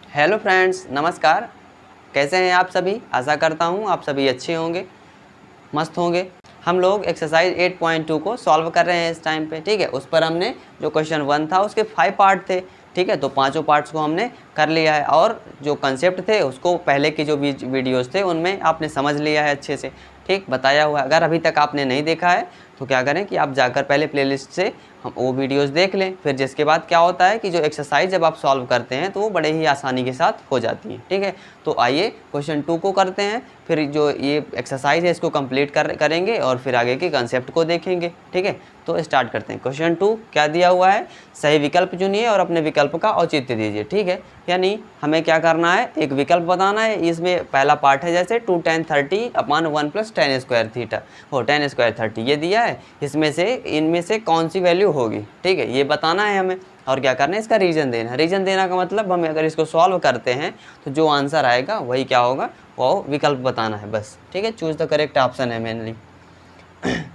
Hello friends, नमस्कार। कैसे हैं आप सभी? आशा करता हूं आप सभी अच्छे होंगे, मस्त होंगे। हम लोग एक्सरसाइज 8.2 को सॉल्व कर रहे हैं इस टाइम पे। ठीक है, उस पर हमने जो क्वेश्चन 1 था उसके 5 पार्ट थे। ठीक है, तो पांचों पार्ट्स को हमने कर लिया है और जो कंसेप्ट थे उसको पहले की जो वीडियोस थे उनमें आपने समझ लिया है अच्छे से। ठीक, बताया हुआ है। अगर अभी तक आपने नहीं देखा है तो क्या करें कि आप जाकर पहले प्लेलिस्ट से हम वो वीडियोस देख लें। फिर जिसके बाद क्या होता है कि जो एक्सरसाइज जब आप सॉल्व करते हैं तो वो बड़े ही आसानी के साथ हो जाती है। ठीक है, तो आइए क्वेश्चन 2 को करते हैं। फिर जो ये एक्सरसाइज है इसको कंप्लीट करेंगे और फिर आगे के कंसेप्ट को देखेंगे। ठीक है, तो स्टार्ट करते हैं। क्वेश्चन 2 क्या दिया हुआ है? सही विकल्प चुनिए और अपने विकल्प का औचित्य दीजिए। ठीक है, यानी हमें क्या करना है, एक विकल्प बताना है। इसमें पहला पार्ट है जैसे 2 tan 30 अपान 1 + tan स्क्वायर थीटा हो, tan स्क्वायर 30 ये दिया है। इसमें से इनमें से कौन सी वैल्यू होगी, ठीक है, ये बताना है हमें। और क्या करना है, इसका रीजन देना है। रीजन देना का मतलब हमें अगर इसको सॉल्व करते हैं तो जो आंसर आएगा वही क्या होगा, वो विकल्प बताना है बस। ठीक है, चूज द करेक्ट ऑप्शन है मेनली।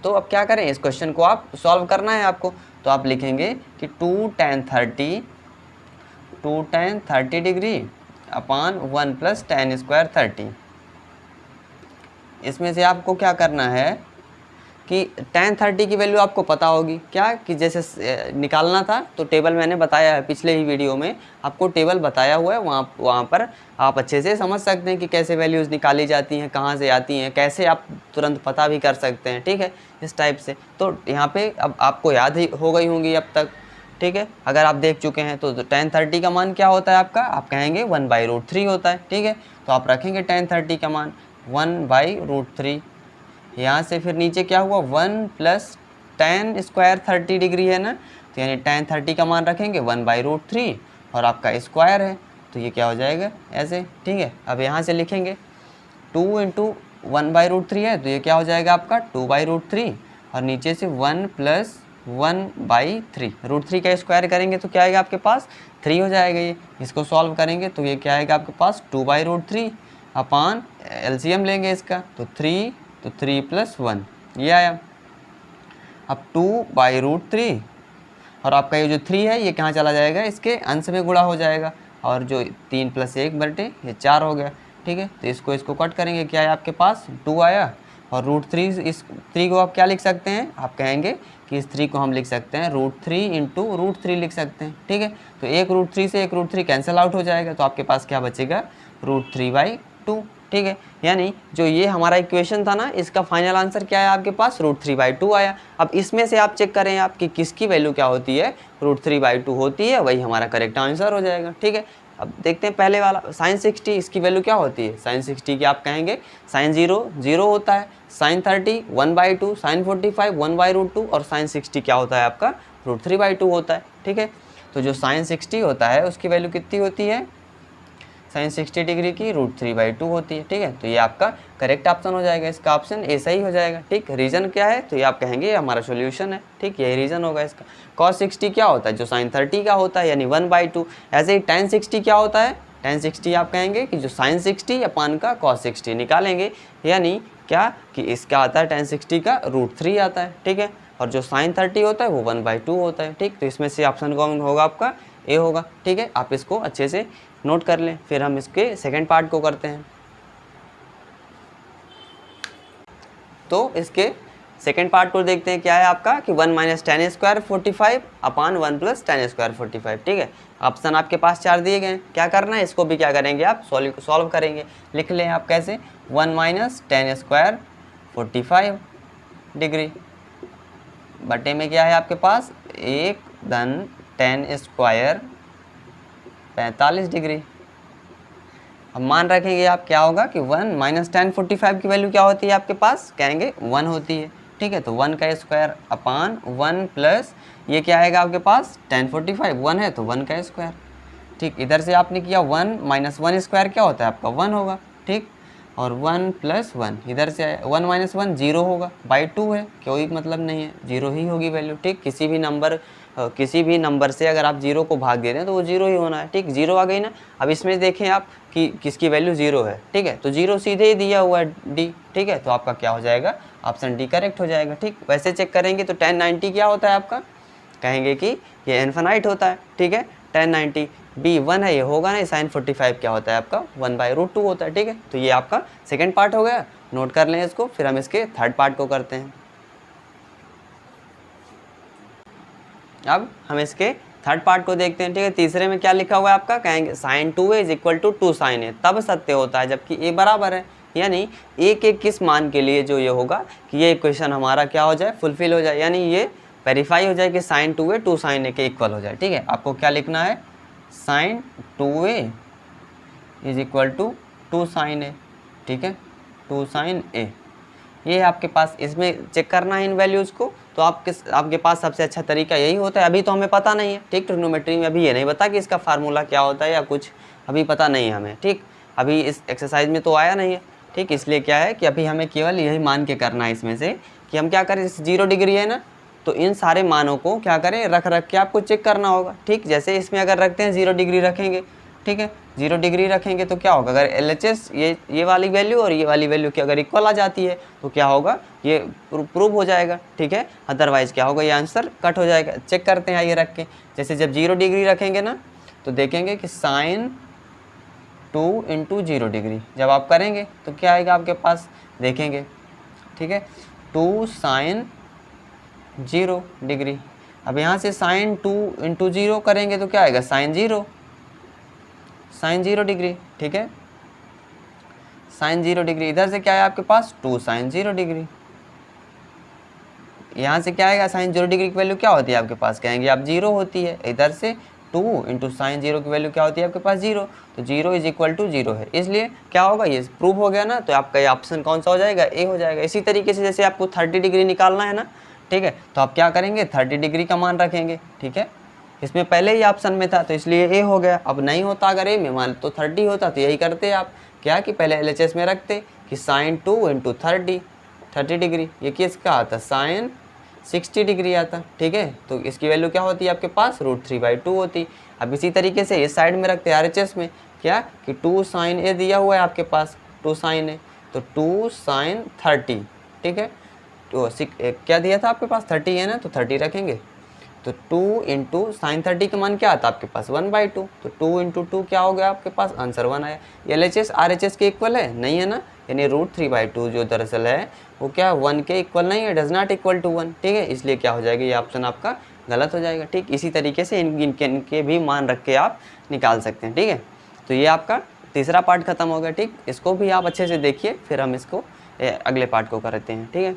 तो अब क्या करें, इस क्वेश्चन को आप सॉल्व करना है आपको। तो आप लिखेंगे कि 2 tan 30 डिग्री अपान 1 + tan स्क्वायर 30। इसमें से आपको क्या करना है कि tan 30 की वैल्यू आपको पता होगी क्या, कि जैसे निकालना था तो टेबल मैंने बताया है पिछले ही वीडियो में, आपको टेबल बताया हुआ है। वहाँ पर आप अच्छे से समझ सकते हैं कि कैसे वैल्यूज़ निकाली जाती हैं, कहाँ से आती हैं, कैसे आप तुरंत पता भी कर सकते हैं। ठीक है, इस टाइप से। तो यहाँ पे अब आपको याद ही हो गई होंगी अब तक। ठीक है, अगर आप देख चुके हैं तो tan 30 का मान क्या होता है आपका, आप कहेंगे 1/√3 होता है। ठीक है, तो आप रखेंगे tan 30 का मान 1/√3। यहाँ से फिर नीचे क्या हुआ, 1 + tan स्क्वायर 30 डिग्री है ना, तो यानी tan 30 का मान रखेंगे 1/√3 और आपका स्क्वायर है तो ये क्या हो जाएगा ऐसे। ठीक है, अब यहाँ से लिखेंगे 2 × 1/√3 है तो ये क्या हो जाएगा आपका 2/√3 और नीचे से 1 + 1/3। √3 का स्क्वायर करेंगे तो क्या आएगा आपके पास 3 हो जाएगा। ये इसको सॉल्व करेंगे तो ये क्या आएगा आपके पास 2/√3 अपान एलसीएम लेंगे इसका तो 3 + 1 ये आया। अब 2/√3 और आपका ये जो 3 है ये कहाँ चला जाएगा, इसके अंश में गुणा हो जाएगा और जो 3 + 1 बटे ये 4 हो गया। ठीक है, तो इसको कट करेंगे, क्या है आपके पास 2 आया और √3, इस 3 को आप क्या लिख सकते हैं, आप कहेंगे कि इस 3 को हम लिख सकते हैं √3 × √3 लिख सकते हैं। ठीक है, तो एक √3 से एक √3 कैंसिल आउट हो जाएगा तो आपके पास क्या बचेगा √3/2। ठीक है, यानी जो ये हमारा इक्वेशन था ना, इसका फाइनल आंसर क्या है आपके पास √3/2 आया। अब इसमें से आप चेक करें आप कि किसकी वैल्यू क्या होती है, √3/2 होती है, वही हमारा करेक्ट आंसर हो जाएगा। ठीक है, अब देखते हैं पहले वाला sin 60, इसकी वैल्यू क्या होती है। sin 60 की आप कहेंगे sin 0 0 होता है, sin 30 1/2, sin 45 1/√2 और sin 60 क्या होता है आपका √3/2 होता है। ठीक है, तो जो sin 60 होता है उसकी वैल्यू कितनी होती है, sin 60 डिग्री की √3/2 होती है। ठीक है, तो ये आपका करेक्ट ऑप्शन हो जाएगा, इसका ऑप्शन ए सही हो जाएगा। ठीक, रीज़न क्या है तो ये आप कहेंगे ये हमारा सॉल्यूशन है। ठीक, यही रीज़न होगा इसका। cos 60 क्या होता है, जो sin 30 का होता है यानी 1/2। ऐसे ही tan 60 क्या होता है, tan 60 आप कहेंगे कि जो sin 60 अपान का cos 60 निकालेंगे, यानी क्या कि इसका आता है tan 60 का √3 आता है। ठीक है, और जो sin 30 होता है वो 1/2 होता है। ठीक, तो इसमें से ऑप्शन कौन होगा आपका, ए होगा। ठीक है, आप इसको अच्छे से नोट कर लें। फिर हम इसके सेकंड पार्ट को करते हैं। तो इसके सेकंड पार्ट को देखते हैं, क्या है आपका कि 1 - tan स्क्वायर 45 अपान 1 + tan स्क्वायर 45। ठीक है, ऑप्शन आपके पास 4 दिए गए हैं। क्या करना है, इसको भी क्या करेंगे आप सॉल्व करेंगे। लिख लें आप कैसे, 1 - tan स्क्वायर 45 डिग्री बटे में क्या है आपके पास 1 धन tan स्क्वायर 45 डिग्री। अब मान रखेंगे आप क्या होगा कि 1 - tan 45 की वैल्यू क्या होती है आपके पास, कहेंगे 1 होती है। ठीक है, तो 1 का स्क्वायर अपान 1 प्लस ये क्या आएगा आपके पास tan 45 1 है तो 1 का स्क्वायर। ठीक, इधर से आपने किया 1 - 1 स्क्वायर क्या होता है आपका 1 होगा। ठीक, और 1 + 1 इधर से आया, 1 - 1 0 होगा, बाई 2 है, कोई मतलब नहीं है, 0 ही होगी वैल्यू। ठीक, किसी भी नंबर से अगर आप 0 को भाग दे रहे हैं तो वो 0 ही होना है। ठीक, 0 आ गई ना। अब इसमें देखें आप कि किसकी वैल्यू 0 है। ठीक है, तो 0 सीधे ही दिया हुआ है डी। ठीक है, तो आपका क्या हो जाएगा, ऑप्शन डी करेक्ट हो जाएगा। ठीक, वैसे चेक करेंगे तो tan 90 क्या होता है आपका, कहेंगे कि ये इन्फिनाइट होता है। ठीक है, tan 90 बी 1 है, ये होगा नहीं, साइन 45 क्या होता है आपका 1/√2 होता है। ठीक है, तो ये आपका सेकेंड पार्ट हो गया, नोट कर लें इसको। फिर हम इसके थर्ड पार्ट को करते हैं। अब हम इसके थर्ड पार्ट को देखते हैं। ठीक है, तीसरे में क्या लिखा हुआ है आपका, कहेंगे sine 2a is equal to 2 sine a, तब सत्य होता है जबकि ए बराबर है, यानी ए के किस मान के लिए जो ये होगा कि ये इक्वेशन हमारा क्या हो जाए, फुलफिल हो जाए, यानी ये वेरीफाई हो जाए कि साइन 2a 2 साइन ए के इक्वल हो जाए। ठीक है, आपको क्या लिखना है, sine 2a is equal to 2 sine a. ठीक है, 2 साइन ए, ये आपके पास इसमें चेक करना है इन वैल्यूज़ को। तो आपके पास सबसे अच्छा तरीका यही होता है। अभी तो हमें पता नहीं है, ठीक, ट्रिग्नोमेट्री में अभी ये नहीं पता कि इसका फार्मूला क्या होता है या कुछ, अभी पता नहीं है हमें। ठीक, अभी इस एक्सरसाइज में तो आया नहीं है। ठीक, इसलिए क्या है कि अभी हमें केवल यही मान के करना है इसमें से कि हम क्या करें, 0 डिग्री है ना, तो इन सारे मानों को क्या करें, रख के आपको चेक करना होगा। ठीक, जैसे इसमें अगर रखते हैं 0 डिग्री रखेंगे, ठीक है, 0 डिग्री रखेंगे तो क्या होगा, अगर LHS ये वाली वैल्यू और ये वाली वैल्यू की अगर इक्वल आ जाती है तो क्या होगा, ये प्रूव हो जाएगा। ठीक है, अदरवाइज़ क्या होगा, ये आंसर कट हो जाएगा। चेक करते हैं आइए रख के, जैसे जब 0 डिग्री रखेंगे ना तो देखेंगे कि साइन 2 इंटू 0 डिग्री जब आप करेंगे तो क्या आएगा आपके पास, देखेंगे। ठीक है, 2 साइन 0 डिग्री। अब यहाँ से साइन 2 इंटू 0 करेंगे तो क्या आएगा, साइन 0 डिग्री। ठीक है, साइन 0 डिग्री, इधर से क्या है आपके पास 2 साइन 0 डिग्री। यहाँ से क्या आएगा, साइन 0 डिग्री की वैल्यू क्या होती है आपके पास, कहेंगे आप 0 होती है। इधर से 2 इंटू साइन 0 की वैल्यू क्या होती है आपके पास 0, तो 0 इज इक्वल टू 0 है, इसलिए क्या होगा, ये प्रूव हो गया ना। तो आपका ये ऑप्शन कौन सा हो जाएगा, ए हो जाएगा। इसी तरीके से जैसे आपको 30 डिग्री निकालना है ना, ठीक है, तो आप क्या करेंगे, 30 डिग्री का मान रखेंगे। ठीक है, इसमें पहले ही ऑप्शन में था तो इसलिए ए हो गया। अब नहीं होता अगर ए में मान तो 30 होता तो यही करते आप, क्या कि पहले LHS में रखते कि साइन 2 इंटू 30 डिग्री, ये किसका आता, साइन 60 डिग्री आता। ठीक है, तो इसकी वैल्यू क्या होती है आपके पास, √3/2 होती। अब इसी तरीके से इस साइड में रखते हैं RHS में, क्या कि 2 साइन ए दिया हुआ है आपके पास, 2 साइन ए, तो 2 साइन 30। ठीक है, तो क्या दिया था आपके पास, 30 है ना, तो 30 रखेंगे। तो 2 इंटू साइन 30 का मान क्या आता है आपके पास, 1/2, तो 2 इंटू 2 क्या हो गया आपके पास, आंसर 1 आया। LHS RHS के इक्वल है नहीं है ना, यानी √3/2 जो दरअसल है वो क्या 1 के इक्वल नहीं है, डज नॉट इक्वल टू 1। ठीक है, इसलिए क्या हो जाएगा, ये ऑप्शन आपका गलत हो जाएगा। ठीक, इसी तरीके से इनके भी मान रख के आप निकाल सकते हैं। ठीक है, तो ये आपका तीसरा पार्ट खत्म हो गया। ठीक, इसको भी आप अच्छे से देखिए, फिर हम इसको अगले पार्ट को करते हैं। ठीक है,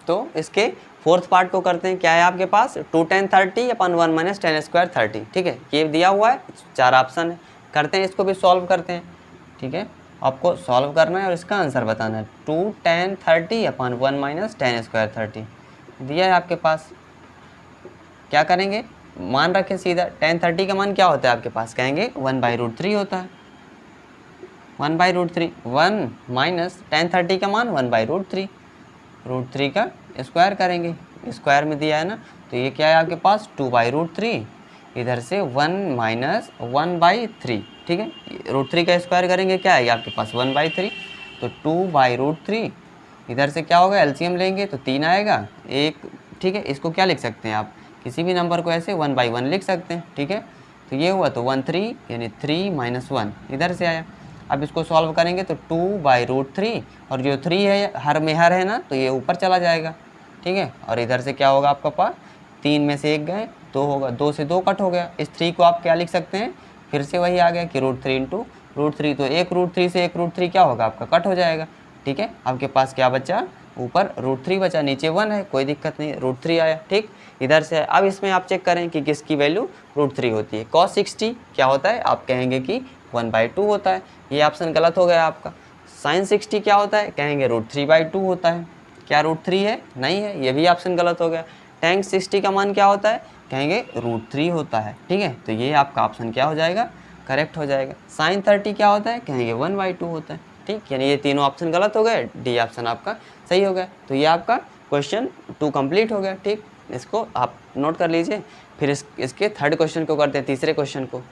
तो इसके फोर्थ पार्ट को करते हैं। क्या है आपके पास, 2 tan 30 अपन 1 माइनस tan स्क्वायर 30। ठीक है, ये दिया हुआ है, 4 ऑप्शन है, करते हैं इसको भी सॉल्व करते हैं। ठीक है, आपको सॉल्व करना है और इसका आंसर बताना है। 2 tan 30 अपन 1 माइनस tan स्क्वायर 30 दिया है आपके पास। क्या करेंगे, मान रखें सीधा, tan 30 का मान क्या होता है आपके पास, कहेंगे 1/√3 होता है, 1/√3, 1 माइनस tan 30 का मान 1/√3, √3 का स्क्वायर करेंगे, स्क्वायर में दिया है ना, तो ये क्या है आपके पास 2/√3, इधर से 1 माइनस 1/3। ठीक है, √3 का स्क्वायर करेंगे क्या आएगा आपके पास 1/3, तो 2/√3, इधर से क्या होगा, एलसीएम लेंगे तो 3 आएगा एक। ठीक है, इसको क्या लिख सकते हैं आप, किसी भी नंबर को ऐसे 1/1 लिख सकते हैं। ठीक है, तो ये हुआ तो 13 यानी 3 माइनस 1 इधर से आया। अब इसको सॉल्व करेंगे तो 2/√3 और जो 3 है हर में हर है ना, तो ये ऊपर चला जाएगा। ठीक है, और इधर से क्या होगा आपका पास, 3 में से 1 गए 2 होगा, 2 से 2 कट हो गया। इस 3 को आप क्या लिख सकते हैं, फिर से वही आ गया कि √3 इंटू √3, तो एक √3 से एक √3 क्या होगा आपका, कट हो जाएगा। ठीक है, आपके पास क्या बचा, ऊपर √3 बचा, नीचे 1 है, कोई दिक्कत नहीं, √3 आया। ठीक, इधर से अब इसमें आप चेक करें कि किसकी वैल्यू √3 होती है। cos 60 क्या होता है, आप कहेंगे कि 1/2 होता है, ये ऑप्शन गलत हो गया आपका। sin 60 क्या होता है, कहेंगे √3/2 होता है, क्या √3 है, नहीं है, ये भी ऑप्शन गलत हो गया। tan 60 का मान क्या होता है, कहेंगे √3 होता है। ठीक है, तो ये आपका ऑप्शन क्या हो जाएगा, करेक्ट हो जाएगा। sin 30 क्या होता है, कहेंगे 1/2 होता है। ठीक, यानी ये तीनों ऑप्शन गलत हो गए, डी ऑप्शन आपका सही हो गया। तो ये आपका क्वेश्चन 2 कंप्लीट हो गया। ठीक, इसको आप नोट कर लीजिए। फिर इसके थर्ड क्वेश्चन को करते हैं, तीसरे क्वेश्चन को।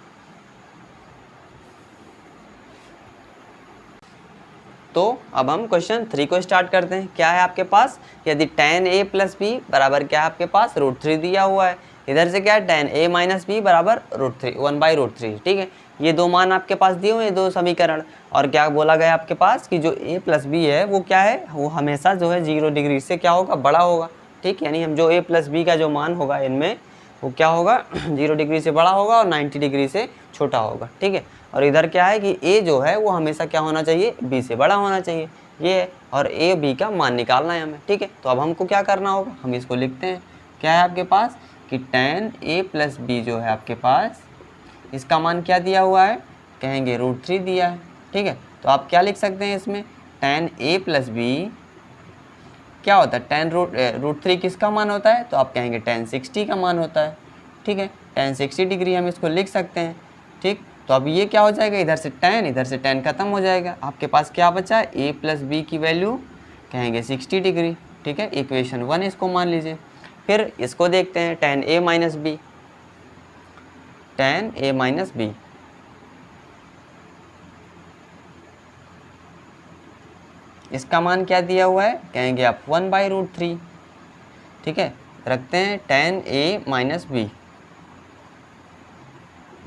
तो अब हम क्वेश्चन 3 को स्टार्ट करते हैं। क्या है आपके पास, यदि tan a प्लस बी बराबर क्या है आपके पास, √3 दिया हुआ है, इधर से क्या है tan a माइनस बी बराबर √3 1/√3, ठीक है। ये दो मान आपके पास दिए हुए हैं, दो समीकरण। और क्या बोला गया आपके पास कि जो a प्लस बी है वो क्या है, वो हमेशा जो है 0 डिग्री से क्या होगा, बड़ा होगा, ठीक। यानी हम जो a प्लस बी का जो मान होगा इनमें वो क्या होगा 0 डिग्री से बड़ा होगा और 90 डिग्री से छोटा होगा, ठीक है। और इधर क्या है कि a जो है वो हमेशा क्या होना चाहिए, b से बड़ा होना चाहिए, ये है। और a b का मान निकालना है हमें, ठीक है। तो अब हमको क्या करना होगा, हम इसको लिखते हैं। क्या है आपके पास कि tan a प्लस बी जो है आपके पास, इसका मान क्या दिया हुआ है, कहेंगे √3 दिया है, ठीक है। तो आप क्या लिख सकते हैं इसमें, tan a प्लस बी क्या होता है, tan √3 किसका मान होता है, तो आप कहेंगे tan 60 का मान होता है, ठीक है। tan 60 डिग्री हम इसको लिख सकते हैं, ठीक। तो अब ये क्या हो जाएगा, इधर से tan खत्म हो जाएगा, आपके पास क्या बचा है, a प्लस बी की वैल्यू कहेंगे 60 डिग्री, ठीक है। इक्वेशन 1 इसको मान लीजिए। फिर इसको देखते हैं tan a minus B, tan a minus B, इसका मान क्या दिया हुआ है, कहेंगे आप 1/√3, ठीक है। रखते हैं tan a माइनस बी,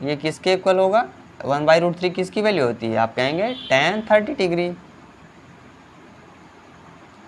ये किसके इक्वल होगा, 1/√3 किसकी वैल्यू होती है, आप कहेंगे tan 30 डिग्री,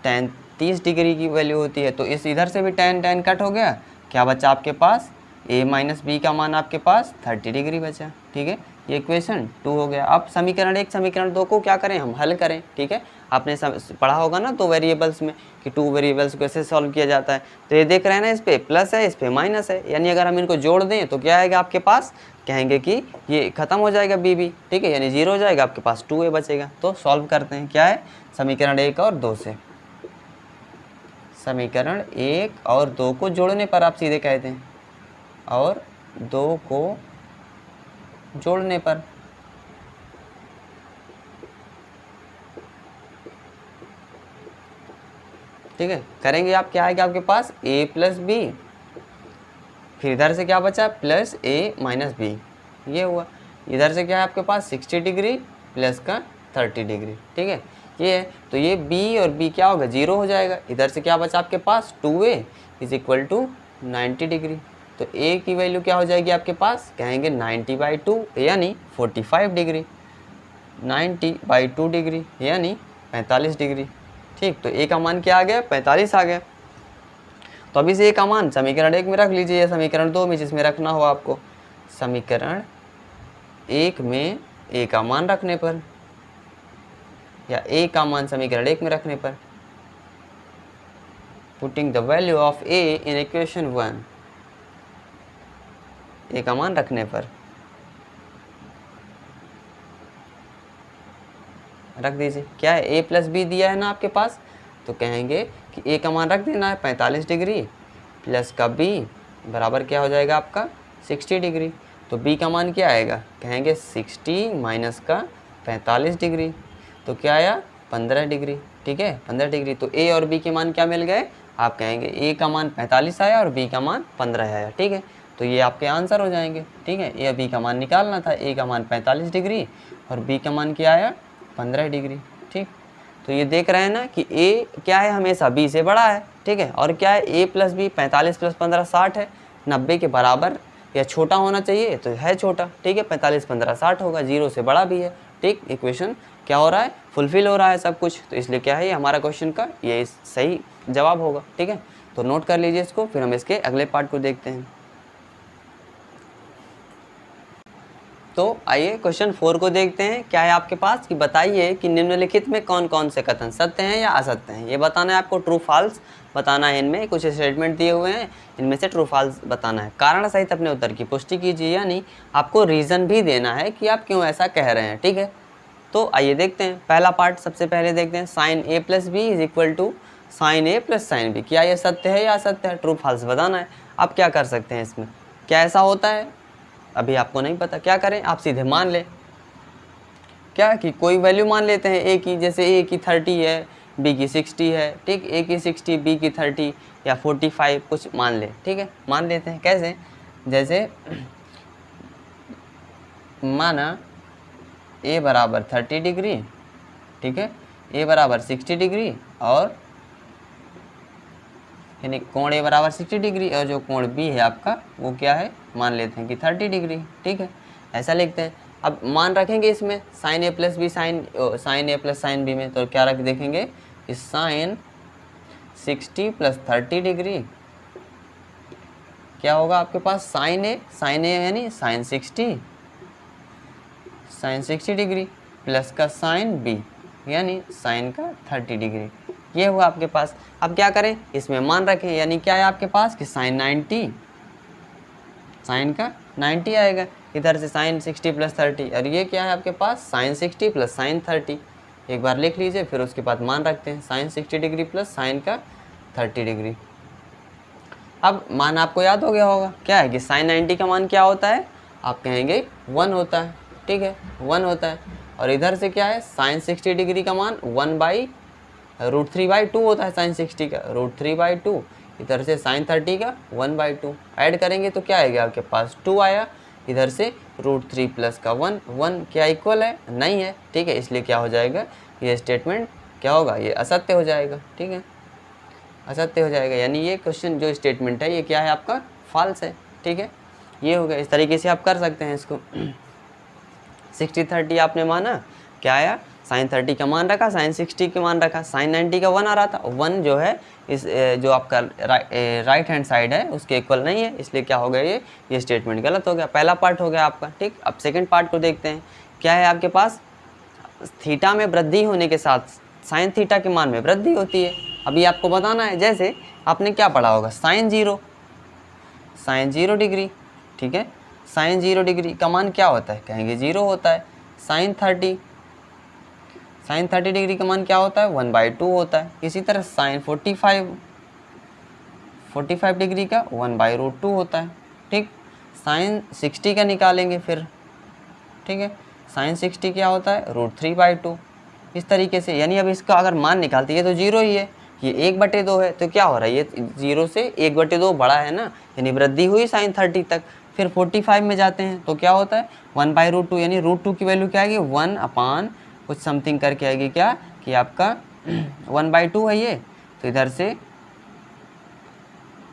tan 30 डिग्री की वैल्यू होती है। तो इस इधर से भी tan कट हो गया, क्या बचा आपके पास, a माइनस बी का मान आपके पास 30 डिग्री बचा, ठीक है। ये इक्वेशन 2 हो गया। अब समीकरण 1 समीकरण 2 को क्या करें, हम हल करें, ठीक है। आपने पढ़ा होगा ना 2 वेरिएबल्स में कि 2 वेरिएबल्स को कैसे सॉल्व किया जाता है। तो ये देख रहे हैं ना, इस पे प्लस है, इस पे माइनस है, यानी अगर हम इनको जोड़ दें तो क्या आएगा आपके पास, कहेंगे कि ये खत्म हो जाएगा b, ठीक है, यानी 0 हो जाएगा, आपके पास 2a बचेगा। तो सॉल्व करते हैं, क्या है, समीकरण 1 और 2 से। समीकरण 1 और 2 को जोड़ने पर आप सीधे कहते हैं, और 2 को जोड़ने पर, ठीक है, करेंगे आप, क्या आएगा आपके पास a प्लस बी, फिर इधर से क्या बचा प्लस a माइनस बी, ये हुआ। इधर से क्या है आपके पास 60 डिग्री प्लस का 30 डिग्री, ठीक है, ये है। तो ये b और b क्या होगा, 0 हो जाएगा। इधर से क्या बचा आपके पास 2a is equal to 90 degree. तो a की वैल्यू क्या हो जाएगी आपके पास, कहेंगे 90/2 यानी 45 डिग्री, 90/2 डिग्री यानी 45 डिग्री, ठीक। तो a का मान क्या आ गया, 45 आ गया। तो अभी से a का मान समीकरण 1 में रख लीजिए या समीकरण 2 में, जिसमें रखना हो आपको। समीकरण 1 में a का मान रखने पर, या a का मान समीकरण 1 में रखने पर, putting the value of a in equation 1, a का मान रखने पर रख दीजिए। क्या है, a प्लस बी दिया है ना आपके पास, तो कहेंगे कि a का मान रख देना है 45 डिग्री प्लस का b बराबर क्या हो जाएगा आपका 60 डिग्री। तो b का मान क्या आएगा, कहेंगे 60 माइनस का 45 डिग्री, तो क्या आया 15 डिग्री, ठीक है, 15 डिग्री। तो a और b के मान क्या मिल गए, आप कहेंगे a का मान 45 आया और b का मान 15 आया, ठीक है। तो ये आपके आंसर हो जाएंगे, ठीक है। a और b का मान निकालना था, a का मान 45 डिग्री और b का मान क्या आया 15 डिग्री, ठीक। तो ये देख रहे हैं ना कि a क्या है, हमेशा b से बड़ा है, ठीक है। और क्या है, a प्लस बी 45 प्लस 15 60 है, 90 के बराबर या छोटा होना चाहिए, तो है छोटा, ठीक है। 45 15 60 होगा, 0 से बड़ा भी है, ठीक। इक्वेशन क्या हो रहा है, फुलफिल हो रहा है सब कुछ। तो इसलिए क्या है, ये हमारा क्वेश्चन का ये सही जवाब होगा, ठीक है। तो नोट कर लीजिए इसको, फिर हम इसके अगले पार्ट को देखते हैं। तो आइए क्वेश्चन 4 को देखते हैं। क्या है आपके पास कि बताइए कि निम्नलिखित में कौन कौन से कथन सत्य हैं या असत्य हैं। ये बताना है आपको, ट्रू फॉल्स बताना है। इनमें कुछ स्टेटमेंट दिए हुए हैं, इनमें से ट्रू फॉल्स बताना है। कारण सहित अपने उत्तर की पुष्टि कीजिए, यानी आपको रीज़न भी देना है कि आप क्यों ऐसा कह रहे हैं, ठीक है। तो आइए देखते हैं पहला पार्ट, सबसे पहले देखते हैं sine a plus B is equal to sine a plus sine B. क्या ये सत्य है या असत्य है, ट्रू फॉल्स बताना है। आप क्या कर सकते हैं इसमें, क्या ऐसा होता है अभी आपको नहीं पता, क्या करें, आप सीधे मान लें, क्या कि कोई वैल्यू मान लेते हैं a की, जैसे a की 30 है, b की 60 है, ठीक। a की 60, b की 30 या 45 कुछ मान ले, ठीक है। मान लेते हैं कैसे, जैसे माना a बराबर 30 डिग्री, ठीक है, a बराबर 60 डिग्री और यानी कोण ए बराबर 60 डिग्री और जो कोण बी है आपका वो क्या है, मान लेते हैं कि 30 डिग्री। ठीक है, ऐसा लिखते हैं। अब मान रखेंगे इसमें साइन ए प्लस बी साइन ए प्लस साइन बी में, तो क्या रख देखेंगे कि साइन 60 प्लस 30 डिग्री क्या होगा आपके पास, साइन ए यानी साइन 60 डिग्री प्लस का साइन बी यानी साइन का 30 डिग्री, ये हुआ आपके पास। अब क्या करें, इसमें मान रखें, यानी क्या है आपके पास कि साइन 90, साइन का 90 आएगा, इधर से साइन 60 प्लस 30, और ये क्या है आपके पास साइन 60 प्लस साइन 30। एक बार लिख लीजिए, फिर उसके बाद मान रखते हैं साइन 60 डिग्री प्लस साइन का 30 डिग्री। अब मान आपको याद हो गया होगा, क्या है कि साइन 90 का मान क्या होता है, आप कहेंगे 1 होता है। ठीक है, 1 होता है। और इधर से क्या है, साइन 60 डिग्री का मान 1/√3/2 होता है, साइन 60 का √3/2, इधर से साइन 30 का 1/2। ऐड करेंगे तो क्या आएगा आपके पास 2 आया, इधर से √3 प्लस का 1 क्या इक्वल है, नहीं है। ठीक है, इसलिए क्या हो जाएगा, ये स्टेटमेंट क्या होगा, ये असत्य हो जाएगा। ठीक है, असत्य हो जाएगा, यानी ये क्वेश्चन जो स्टेटमेंट है ये क्या है आपका, फॉल्स है। ठीक है, ये हो गया। इस तरीके से आप कर सकते हैं इसको। 60/30 आपने माना, क्या आया, साइन 30 का मान रखा, साइन 60 का मान रखा, साइन 90 का 1 आ रहा था, 1 जो है इस जो आपका राइट हैंड साइड है उसके इक्वल नहीं है, इसलिए क्या हो गया, ये स्टेटमेंट गलत हो गया। पहला पार्ट हो गया आपका। ठीक, अब सेकंड पार्ट को देखते हैं। क्या है आपके पास, थीटा में वृद्धि होने के साथ साइन थीटा के मान में वृद्धि होती है। अभी आपको बताना है, जैसे आपने क्या पढ़ा होगा, साइन 0 डिग्री। ठीक है, साइन 0 डिग्री का मान क्या होता है, कहेंगे 0 होता है। साइन 30 डिग्री का मान क्या होता है, 1/2 होता है। इसी तरह साइन 45 डिग्री का 1/√2 होता है। ठीक, साइन 60 का निकालेंगे फिर। ठीक है, साइन 60 क्या होता है, √3/2। इस तरीके से, यानी अब इसका अगर मान निकालते हैं तो 0 ही है, ये 1/2 है, तो क्या हो रहा है, ये 0 से 1/2 बड़ा है ना, यानी वृद्धि हुई साइन 30 तक। फिर 45 में जाते हैं तो क्या होता है, 1/√2, यानी √2 की वैल्यू क्या आएगी, 1 कुछ समथिंग करके आएगी, क्या कि आपका 1/2 है ये, तो इधर से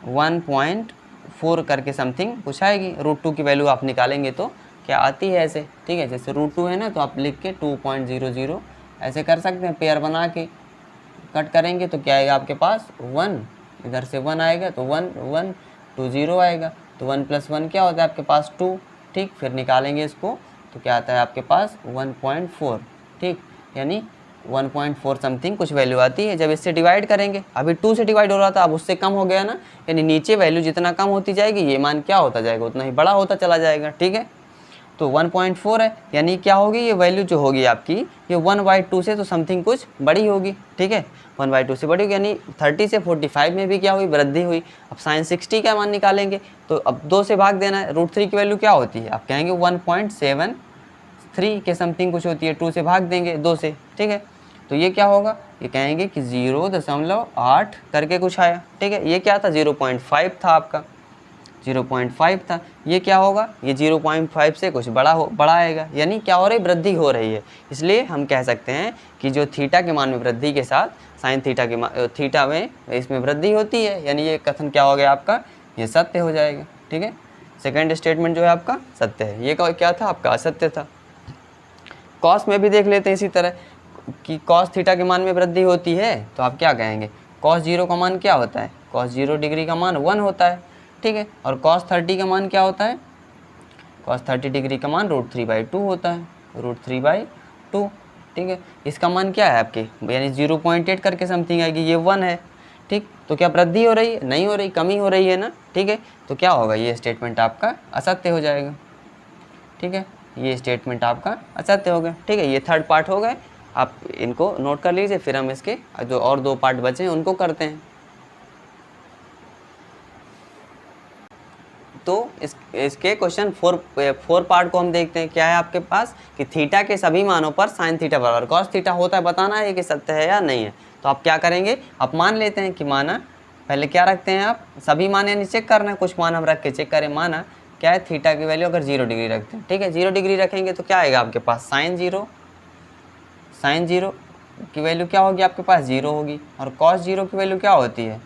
1.4 करके समथिंग कुछ आएगी। √2 की वैल्यू आप निकालेंगे तो क्या आती है ऐसे। ठीक है, जैसे √2 है ना, तो आप लिख के 2.00 ऐसे कर सकते हैं, पेयर बना के कट करेंगे तो क्या आएगा आपके पास 1, इधर से 1 आएगा तो 1 2 0 आएगा, तो 1 + 1 क्या होता है आपके पास 2। ठीक, फिर निकालेंगे इसको तो क्या आता है आपके पास 1.4। ठीक, यानी 1.4 समथिंग कुछ वैल्यू आती है। जब इससे डिवाइड करेंगे, अभी 2 से डिवाइड हो रहा था, अब उससे कम हो गया ना, यानी नीचे वैल्यू जितना कम होती जाएगी ये मान क्या होता जाएगा, उतना ही बड़ा होता चला जाएगा। ठीक है, तो 1.4 है, यानी क्या होगी ये वैल्यू जो होगी आपकी, ये 1/2 से तो समथिंग कुछ बड़ी होगी। ठीक है, 1/2 से बड़ी होगी, यानी 30 से 45 में भी क्या हुई, वृद्धि हुई। अब साइन 60 का मान निकालेंगे तो अब 2 से भाग देना है। √3 की वैल्यू क्या होती है, आप कहेंगे 1.73 के समथिंग कुछ होती है, 2 से भाग देंगे 2 से। ठीक है, तो ये क्या होगा, ये कहेंगे कि 0.8 करके कुछ आया। ठीक है, ये क्या था, 0.5 था आपका, 0.5 था। ये क्या होगा, ये 0.5 से कुछ बड़ा आएगा, यानी क्या हो रही, वृद्धि हो रही है। इसलिए हम कह सकते हैं कि जो थीटा के मान में वृद्धि के साथ साइन थीटा में इसमें वृद्धि होती है, यानी ये कथन क्या हो गया आपका, ये सत्य हो जाएगा। ठीक है, सेकंड स्टेटमेंट जो है आपका सत्य है, ये क्या था आपका, असत्य था। कॉस में भी देख लेते हैं इसी तरह कि कॉस थीटा के मान में वृद्धि होती है, तो आप क्या कहेंगे, कॉस 0 का मान क्या होता है, कॉस 0 डिग्री का मान 1 होता है। ठीक है, और कॉस 30 का मान क्या होता है, कॉस 30 डिग्री का मान √3/2 होता है, √3/2। ठीक है, इसका मान क्या है आपके, यानी 0.8 करके समथिंग आएगी, ये 1 है। ठीक, तो क्या वृद्धि हो रही है, नहीं हो रही, कमी हो रही है ना। ठीक है, तो क्या होगा, ये स्टेटमेंट आपका असत्य हो जाएगा। ठीक है, ये स्टेटमेंट आपका असत्य हो गया। ठीक है, ये थर्ड पार्ट हो गए, आप इनको नोट कर लीजिए, फिर हम इसके जो और 2 पार्ट बचे हैं उनको करते हैं। तो इसके क्वेश्चन 4 पार्ट को हम देखते हैं। क्या है आपके पास कि थीटा के सभी मानों पर साइन थीटा बराबर कॉस थीटा होता है, बताना है कि सत्य है या नहीं है। तो आप क्या करेंगे, आप मान लेते हैं कि माना, पहले क्या रखते हैं आप, सभी मान यानी चेक करना है, कुछ मान हम रख के चेक करें। माना क्या है, थीटा की वैल्यू अगर 0 डिग्री रखते हैं। ठीक है, 0 डिग्री रखेंगे तो क्या आएगा आपके पास, साइन 0 की वैल्यू क्या होगी आपके पास, 0 होगी। और कॉस 0 की वैल्यू क्या होती है,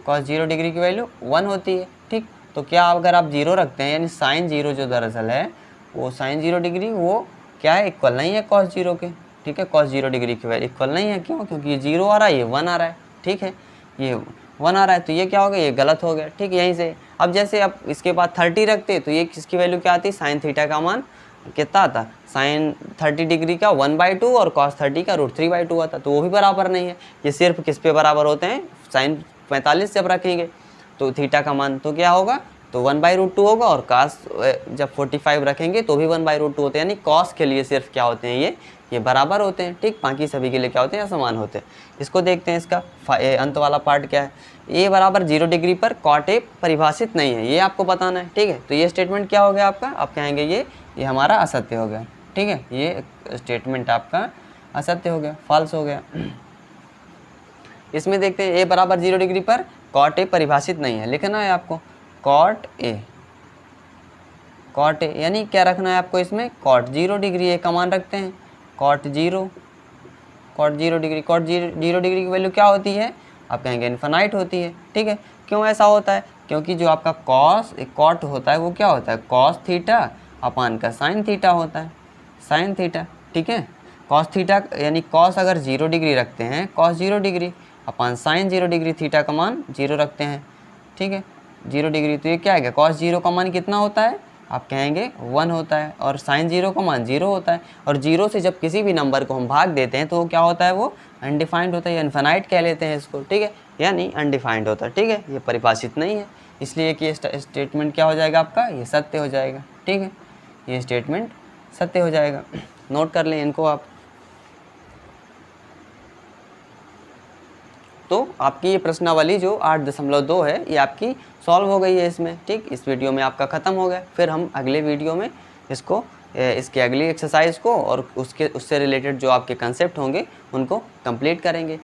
कॉस 0 डिग्री की वैल्यू 1 होती है। ठीक, तो क्या अगर आप 0 रखते हैं यानी साइन 0 जो दरअसल है वो साइन 0 डिग्री वो क्या है, इक्वल नहीं है कॉस 0 के। ठीक है, कॉस 0 डिग्री की वैल्यू इक्वल नहीं है, क्यों? क्योंकि ये 0 आ रहा है, ये 1 आ रहा है। ठीक है, ये 1 आ रहा है, तो ये क्या हो गया, ये गलत हो गया। ठीक, यहीं से अब जैसे आप इसके बाद 30 रखते तो ये किसकी वैल्यू क्या आती, साइन थीटा का मान कितना आता, साइन 30 डिग्री का 1/2 और कॉस 30 का √3/2 आता, तो वो भी बराबर नहीं है। ये सिर्फ किस पे बराबर होते हैं, साइन 45 जब रखेंगे तो थीटा का मान तो क्या होगा, तो 1/√2 होगा, और कॉस जब 45 रखेंगे तो भी 1/√2 होते हैं, यानी कॉस के लिए सिर्फ क्या होते हैं, ये बराबर होते हैं। ठीक, बाकी सभी के लिए क्या होते हैं, समान होते हैं। इसको देखते हैं, इसका अंत वाला पार्ट क्या है, ए बराबर 0 डिग्री पर कॉट ए परिभाषित नहीं है, ये आपको बताना है। ठीक है, तो ये स्टेटमेंट क्या हो गया आपका, आप कहेंगे ये हमारा असत्य हो गया। ठीक है, ये स्टेटमेंट आपका असत्य हो गया, फॉल्स हो गया। इसमें देखते हैं ए बराबर 0 डिग्री पर कॉट ए परिभाषित नहीं है, लिखना है आपको कॉट ए यानी क्या रखना है आपको, इसमें कॉट 0 डिग्री ए का मान रखते हैं, कॉट 0 डिग्री, कॉट 0 डिग्री की वैल्यू क्या होती है, आप कहेंगे इन्फिनाइट होती है। ठीक है, क्यों ऐसा होता है, क्योंकि जो आपका कॉट होता है वो क्या होता है, कॉस थीटा अपान का साइन थीटा होता है, साइन थीटा। ठीक है, कॉस थीटा यानी कॉस अगर 0 डिग्री रखते हैं, कॉस 0 डिग्री अपान साइन 0 डिग्री, थीटा का मान 0 रखते हैं। ठीक है, 0 डिग्री, तो ये क्या है, कॉस 0 का मान कितना होता है, आप कहेंगे 1 होता है, और साइन 0 का मान 0 होता है, और 0 से जब किसी भी नंबर को हम भाग देते हैं तो वो क्या होता है, वो अनडिफाइंड होता है, या इन्फिनाइट कह लेते हैं इसको। ठीक है, यानी अनडिफाइंड होता है। ठीक है, ये परिभाषित नहीं है, इसलिए कि स्टेटमेंट क्या हो जाएगा आपका, ये सत्य हो जाएगा। ठीक है, ये स्टेटमेंट सत्य हो जाएगा, नोट कर लें इनको आप। तो आपकी ये प्रश्नावली जो 8.2 है ये आपकी सॉल्व हो गई है इसमें। ठीक, इस वीडियो में आपका ख़त्म हो गया, फिर हम अगले वीडियो में इसके अगली एक्सरसाइज को और उससे रिलेटेड जो आपके कंसेप्ट होंगे उनको कंप्लीट करेंगे।